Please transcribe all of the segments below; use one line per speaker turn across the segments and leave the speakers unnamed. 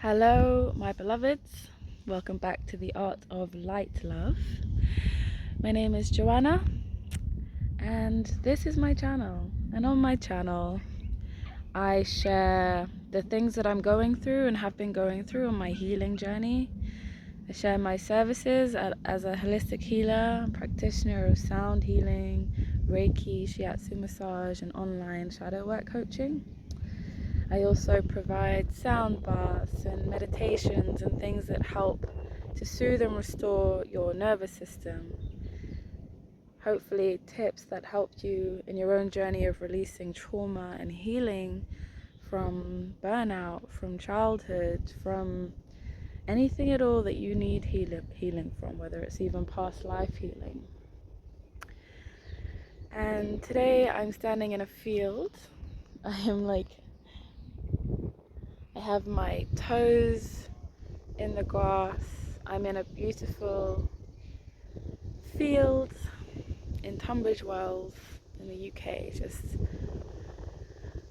Hello, my beloveds. Welcome back to the Art of Light Love. My name is Joanna, and this is my channel. And on my channel, I share the things that I'm going through and have been going through on my healing journey. I share my services as a holistic healer, practitioner of sound healing, Reiki, shiatsu massage, and online shadow work coaching. I also provide sound baths and meditations and things that help to soothe and restore your nervous system. Hopefully tips that help you in your own journey of releasing trauma and healing from burnout, from childhood, from anything at all that you need healing from, whether it's even past life healing. And today I'm standing in a field. I have my toes in the grass. I'm in a beautiful field in Tunbridge Wells in the UK, just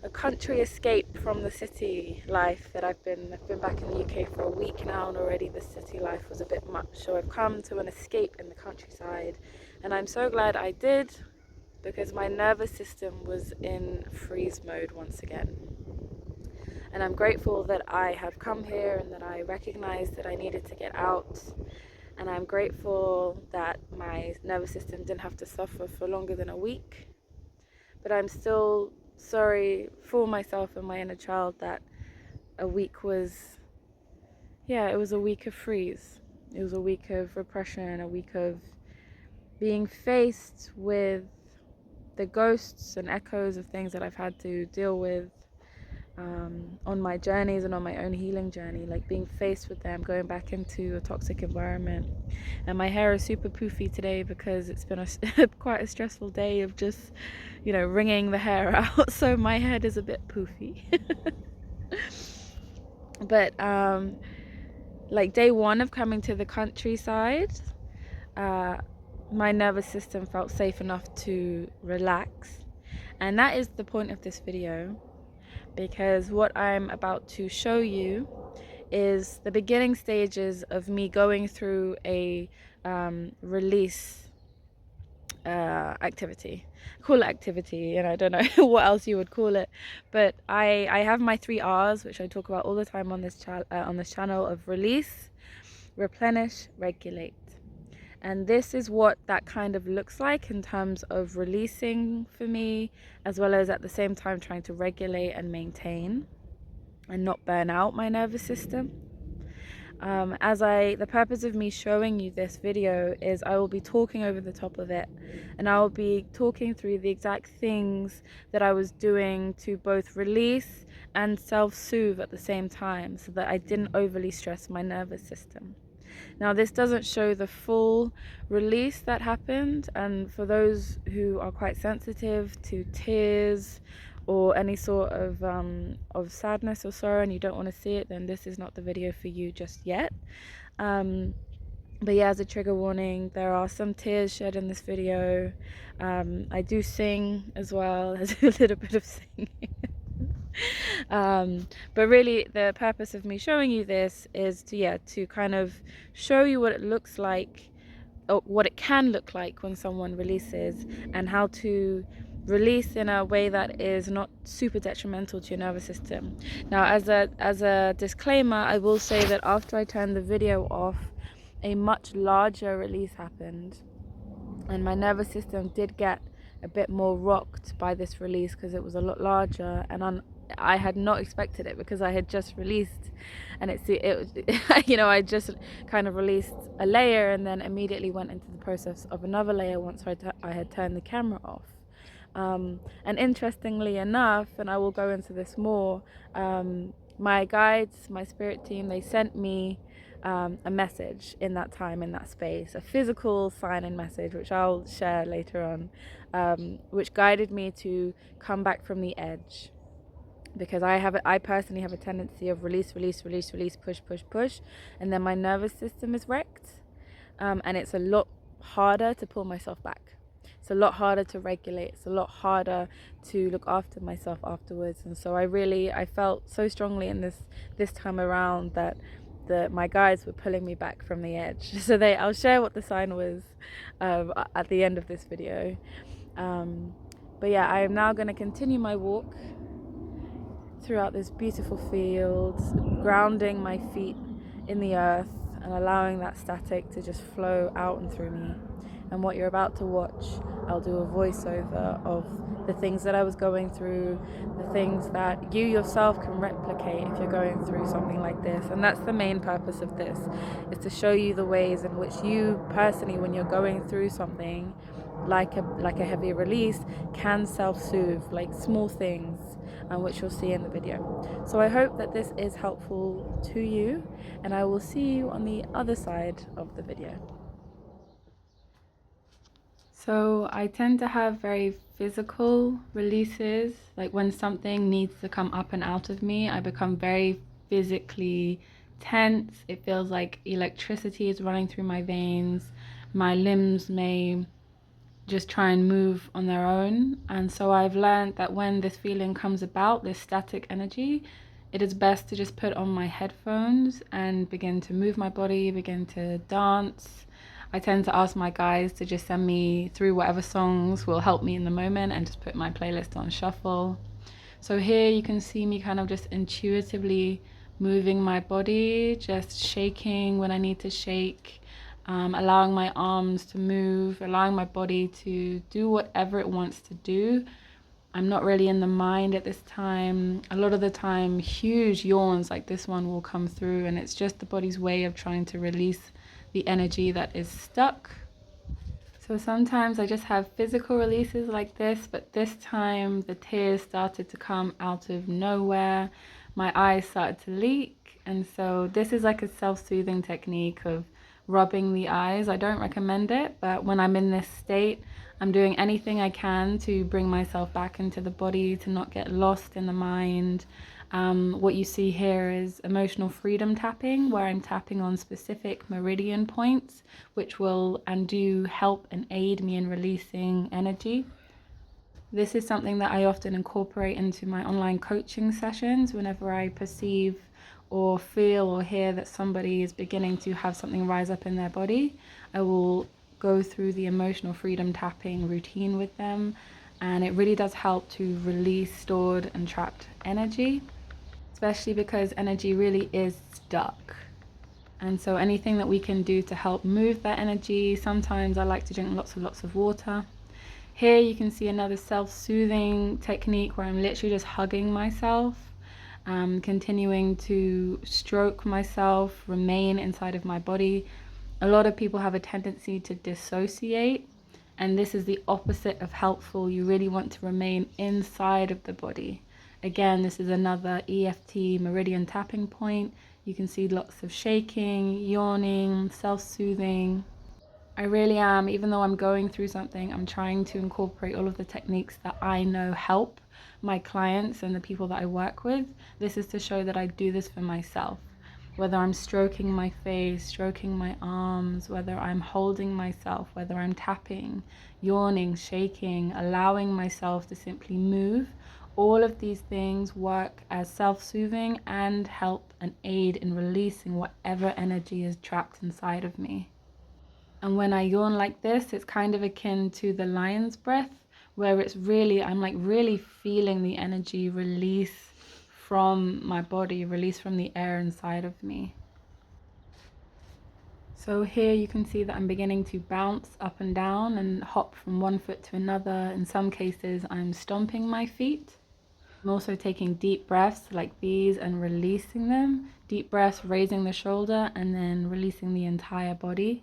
a country escape from the city life that I've been back in the UK for a week now, and already the city life was a bit much, so I've come to an escape in the countryside, and I'm so glad I did, because my nervous system was in freeze mode once again. And I'm grateful that I have come here and that I recognized that I needed to get out. And I'm grateful that my nervous system didn't have to suffer for longer than a week. But I'm still sorry for myself and my inner child that a week was, it was a week of freeze. It was a week of repression, a week of being faced with the ghosts and echoes of things that I've had to deal with on my journeys and on my own healing journey, like being faced with them, going back into a toxic environment. And my hair is super poofy today because it's been quite a stressful day of just, wringing the hair out. So my head is a bit poofy. But like day one of coming to the countryside, my nervous system felt safe enough to relax. And that is the point of this video, because what I'm about to show you is the beginning stages of me going through a release activity. Call it activity, and I don't know what else you would call it, but I have my 3 R's, which I talk about all the time on this channel, of release, replenish, regulate. And this is what that kind of looks like in terms of releasing for me, as well as at the same time trying to regulate and maintain and not burn out my nervous system. The purpose of me showing you this video is I will be talking over the top of it, and I will be talking through the exact things that I was doing to both release and self-soothe at the same time, so that I didn't overly stress my nervous system. Now, this doesn't show the full release that happened, and for those who are quite sensitive to tears or any sort of sadness or sorrow and you don't want to see it, then this is not the video for you just yet. But yeah, as a trigger warning, there are some tears shed in this video. I do sing as well. There's a little bit of singing. But really the purpose of me showing you this is to kind of show you what it looks like, or what it can look like when someone releases, and how to release in a way that is not super detrimental to your nervous system. Now, as a disclaimer, I will say that after I turned the video off, a much larger release happened, and my nervous system did get a bit more rocked by this release because it was a lot larger, and I had not expected it, because I had just released, and I just kind of released a layer and then immediately went into the process of another layer once I had turned the camera off. And interestingly enough, and I will go into this more, my guides, my spirit team, they sent me a message in that time, in that space, a physical sign and message, which I'll share later on, which guided me to come back from the edge. Because I personally have a tendency of release, push, and then my nervous system is wrecked, and it's a lot harder to pull myself back. So a lot harder to regulate. It's a lot harder to look after myself afterwards. And so I felt so strongly in this time around that my guides were pulling me back from the edge. So I'll share what the sign was at the end of this video. But yeah, I am now going to continue my walk throughout this beautiful field, grounding my feet in the earth and allowing that static to just flow out and through me. And what you're about to watch, I'll do a voiceover of the things that I was going through, the things that you yourself can replicate if you're going through something like this. And that's the main purpose of this, is to show you the ways in which you personally, when you're going through something like a heavy release, can self-soothe, like small things, which you'll see in the video. So I hope that this is helpful to you, and I will see you on the other side of the video. So I tend to have very physical releases, like when something needs to come up and out of me, I become very physically tense. It feels like electricity is running through my veins. My limbs may just try and move on their own. And so I've learned that when this feeling comes about, this static energy, it is best to just put on my headphones and begin to move my body, begin to dance. I tend to ask my guys to just send me through whatever songs will help me in the moment and just put my playlist on shuffle. So here you can see me kind of just intuitively moving my body, just shaking when I need to shake. Allowing my arms to move, allowing my body to do whatever it wants to do. I'm not really in the mind at this time. A lot of the time, huge yawns like this one will come through, and it's just the body's way of trying to release the energy that is stuck. So sometimes I just have physical releases like this, but this time the tears started to come out of nowhere. My eyes started to leak, and so this is like a self-soothing technique of rubbing the eyes. I don't recommend it, but when I'm in this state, I'm doing anything I can to bring myself back into the body, to not get lost in the mind. What you see here is emotional freedom tapping, where I'm tapping on specific meridian points, which will and do help and aid me in releasing energy. This is something that I often incorporate into my online coaching sessions whenever I perceive or feel or hear that somebody is beginning to have something rise up in their body. I will go through the emotional freedom tapping routine with them, and it really does help to release stored and trapped energy, especially because energy really is stuck. And so anything that we can do to help move that energy. Sometimes I like to drink lots of water. Here you can see another self-soothing technique where I'm literally just hugging myself, continuing to stroke myself, remain inside of my body. A lot of people have a tendency to dissociate, and this is the opposite of helpful. You really want to remain inside of the body. Again, this is another EFT meridian tapping point. You can see lots of shaking, yawning, self-soothing. I really am, even though I'm going through something, I'm trying to incorporate all of the techniques that I know help my clients and the people that I work with. This is to show that I do this for myself. Whether I'm stroking my face, stroking my arms, whether I'm holding myself, whether I'm tapping, yawning, shaking, allowing myself to simply move, all of these things work as self-soothing and help and aid in releasing whatever energy is trapped inside of me. And when I yawn like this, it's kind of akin to the lion's breath, where it's really, I'm like really feeling the energy release from my body, release from the air inside of me. So here you can see that I'm beginning to bounce up and down and hop from one foot to another. In some cases, I'm stomping my feet. I'm also taking deep breaths like these and releasing them. Deep breaths, raising the shoulder and then releasing the entire body.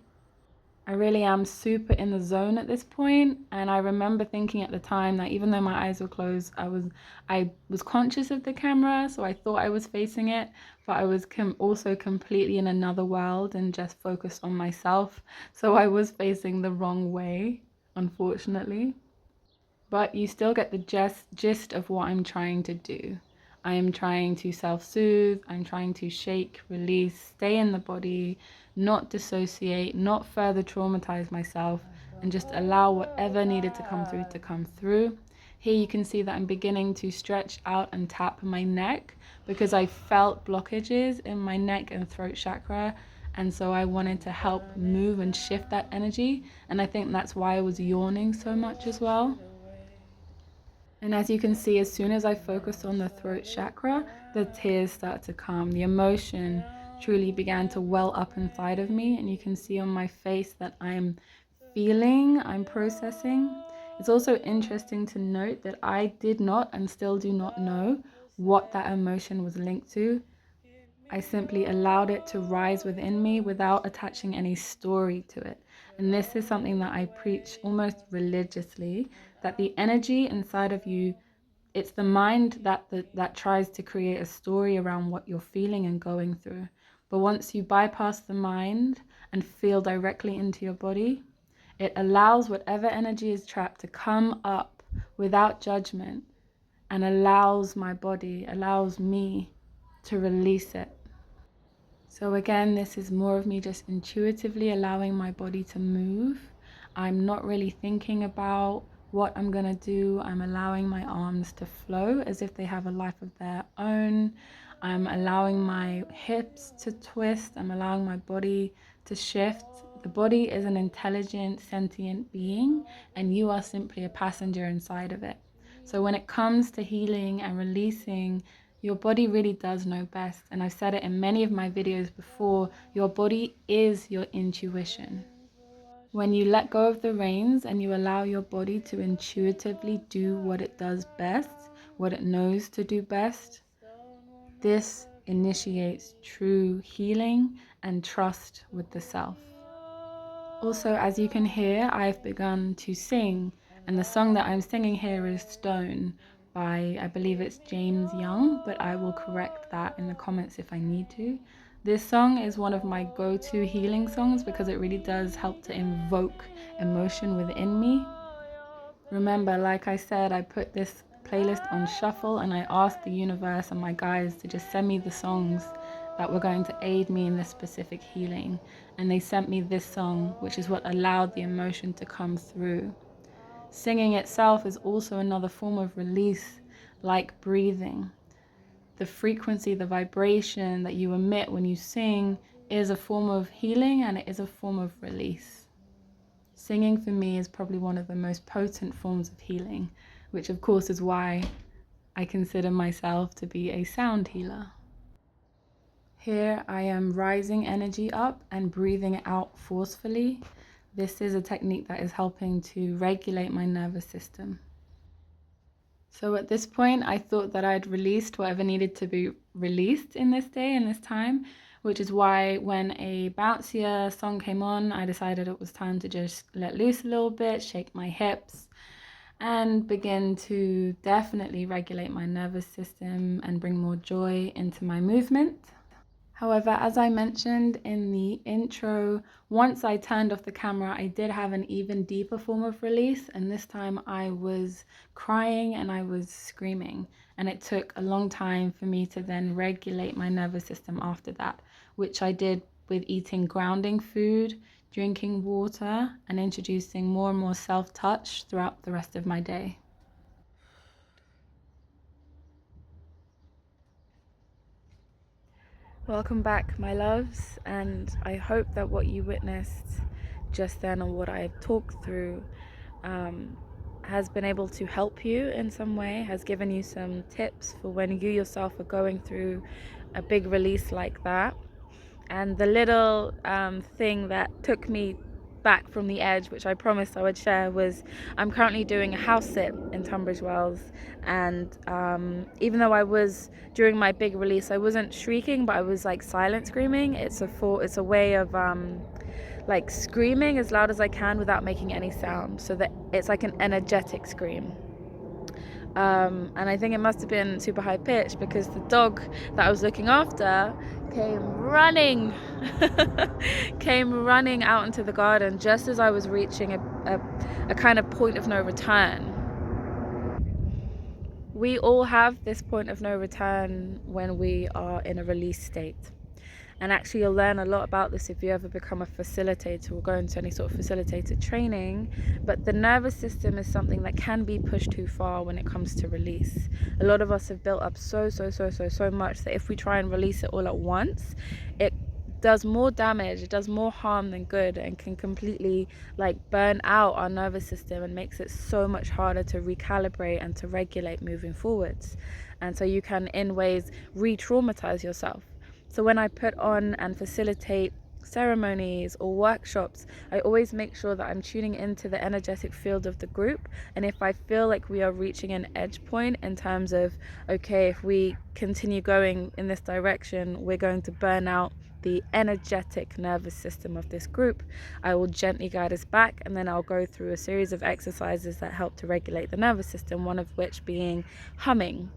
I really am super in the zone at this point, and I remember thinking at the time that even though my eyes were closed, I was conscious of the camera, so I thought I was facing it, but I was also completely in another world and just focused on myself, so I was facing the wrong way, unfortunately. But you still get the gist of what I'm trying to do. I am trying to self-soothe, I'm trying to shake, release, stay in the body, not dissociate, not further traumatize myself, and just allow whatever needed to come through to come through. Here you can see that I'm beginning to stretch out and tap my neck because I felt blockages in my neck and throat chakra, and so I wanted to help move and shift that energy, and I think that's why I was yawning so much as well. And as you can see, as soon as I focused on the throat chakra, the tears start to come. The emotion truly began to well up inside of me, and you can see on my face that I'm feeling, I'm processing. It's also interesting to note that I did not and still do not know what that emotion was linked to. I simply allowed it to rise within me without attaching any story to it. And this is something that I preach almost religiously, that the energy inside of you, it's the mind that tries to create a story around what you're feeling and going through. But once you bypass the mind and feel directly into your body, it allows whatever energy is trapped to come up without judgment, and allows my body, allows me to release it. So again, this is more of me just intuitively allowing my body to move. I'm not really thinking about what I'm gonna do. I'm allowing my arms to flow as if they have a life of their own. I'm allowing my hips to twist. I'm allowing my body to shift. The body is an intelligent, sentient being, and you are simply a passenger inside of it. So when it comes to healing and releasing, your body really does know best. And I've said it in many of my videos before, your body is your intuition. When you let go of the reins and you allow your body to intuitively do what it does best, what it knows to do best, this initiates true healing and trust with the self. Also, as you can hear, I've begun to sing, and the song that I'm singing here is Stone by, I believe it's James Young, but I will correct that in the comments if I need to. This song is one of my go-to healing songs because it really does help to invoke emotion within me. Remember, like I said, I put this playlist on shuffle and I asked the universe and my guides to just send me the songs that were going to aid me in this specific healing. And they sent me this song, which is what allowed the emotion to come through. Singing itself is also another form of release, like breathing. The frequency, the vibration that you emit when you sing is a form of healing, and it is a form of release. Singing for me is probably one of the most potent forms of healing, which of course is why I consider myself to be a sound healer. Here I am rising energy up and breathing it out forcefully. This is a technique that is helping to regulate my nervous system. So at this point, I thought that I'd released whatever needed to be released in this day and this time, which is why when a bouncier song came on, I decided it was time to just let loose a little bit, shake my hips, and begin to definitely regulate my nervous system and bring more joy into my movement. However, as I mentioned in the intro, once I turned off the camera, I did have an even deeper form of release, and this time I was crying and I was screaming, and it took a long time for me to then regulate my nervous system after that, which I did with eating grounding food, drinking water, and introducing more and more self-touch throughout the rest of my day. Welcome back, my loves, and I hope that what you witnessed just then, or what I've talked through, has been able to help you in some way, has given you some tips for when you yourself are going through a big release like that. And the little thing that took me back from the edge, which I promised I would share, was I'm currently doing a house sit in Tunbridge Wells, and even though I was, during my big release, I wasn't shrieking, but I was like silent screaming. It's a way of like screaming as loud as I can without making any sound, so that it's like an energetic scream. And I think it must have been super high pitched because the dog that I was looking after came running out into the garden just as I was reaching a kind of point of no return. We all have this point of no return when we are in a release state. And actually you'll learn a lot about this if you ever become a facilitator or go into any sort of facilitator training. But the nervous system is something that can be pushed too far when it comes to release. A lot of us have built up so much that if we try and release it all at once, it does more damage, it does more harm than good, and can completely like burn out our nervous system and makes it so much harder to recalibrate and to regulate moving forwards. And so you can in ways re-traumatize yourself. So when I put on and facilitate ceremonies or workshops, I always make sure that I'm tuning into the energetic field of the group. And if I feel like we are reaching an edge point in terms of, okay, if we continue going in this direction, we're going to burn out the energetic nervous system of this group, I will gently guide us back, and then I'll go through a series of exercises that help to regulate the nervous system, one of which being humming.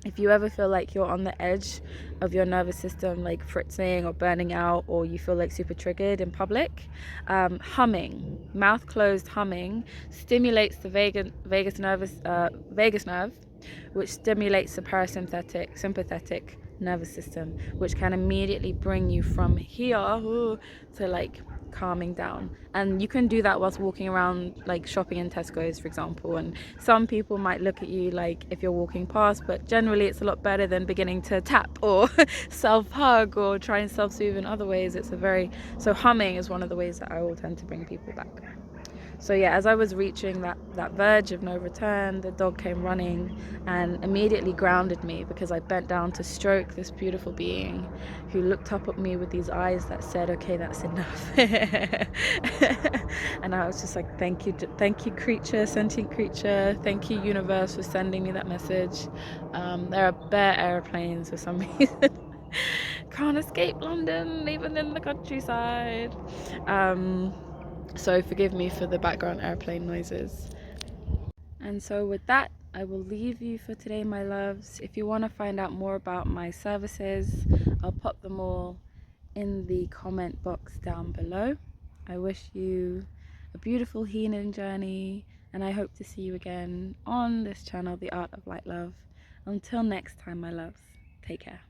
If you ever feel like you're on the edge of your nervous system, like fritzing or burning out, or you feel like super triggered in public, humming, mouth closed humming, stimulates the vagus nerve, which stimulates the parasympathetic, sympathetic nervous system, which can immediately bring you from here to like calming down. And you can do that whilst walking around, like shopping in Tesco's, for example. And some people might look at you like if you're walking past, but generally it's a lot better than beginning to tap or self-hug or try and self-soothe in other ways. So humming is one of the ways that I will tend to bring people back. So yeah, as I was reaching that verge of no return, the dog came running and immediately grounded me, because I bent down to stroke this beautiful being who looked up at me with these eyes that said, okay, that's enough. And I was just like, thank you creature, sentient creature, thank you universe for sending me that message. There are bare airplanes for some reason. Can't escape London, even in the countryside. So forgive me for the background airplane noises. And so with that, I will leave you for today, my loves. If you want to find out more about my services, I'll pop them all in the comment box down below. I wish you a beautiful healing journey, and I hope to see you again on this channel, The Art of Light Love. Until next time, my loves, take care.